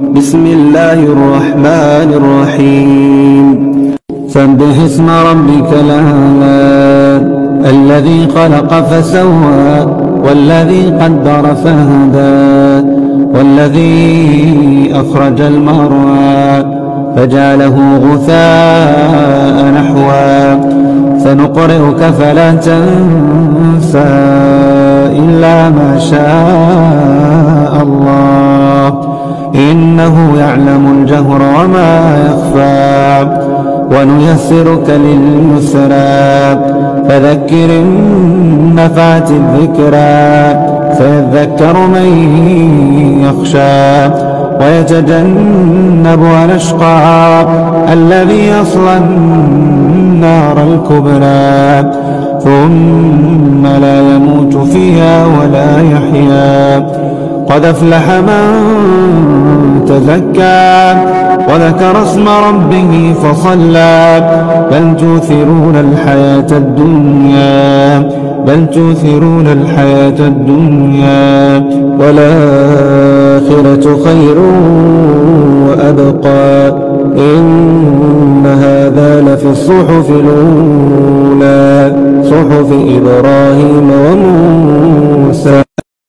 بسم الله الرحمن الرحيم سبح اسم ربك الأعلى الذي خلق فسوى والذي قدر فهدى والذي أخرج المرعى فجعله غثاء نحوا سنقرئك فلا تنسى إلا ما شاء الله إنه يعلم الجهر وما يخفى ونيسرك لليسرى فذكر إن نفعت الذكرى سيذكر من يخشى ويتجنبها الأشقى الذي يصلى النار الكبرى ثم لا يموت فيها ولا يحيا قد أفلح من تزكى وذكر اسم ربه فصلى بل تؤثرون الحياة الدنيا والآخرة خير وأبقى إن هذا لفي الصحف الأولى صحف إبراهيم وموسى.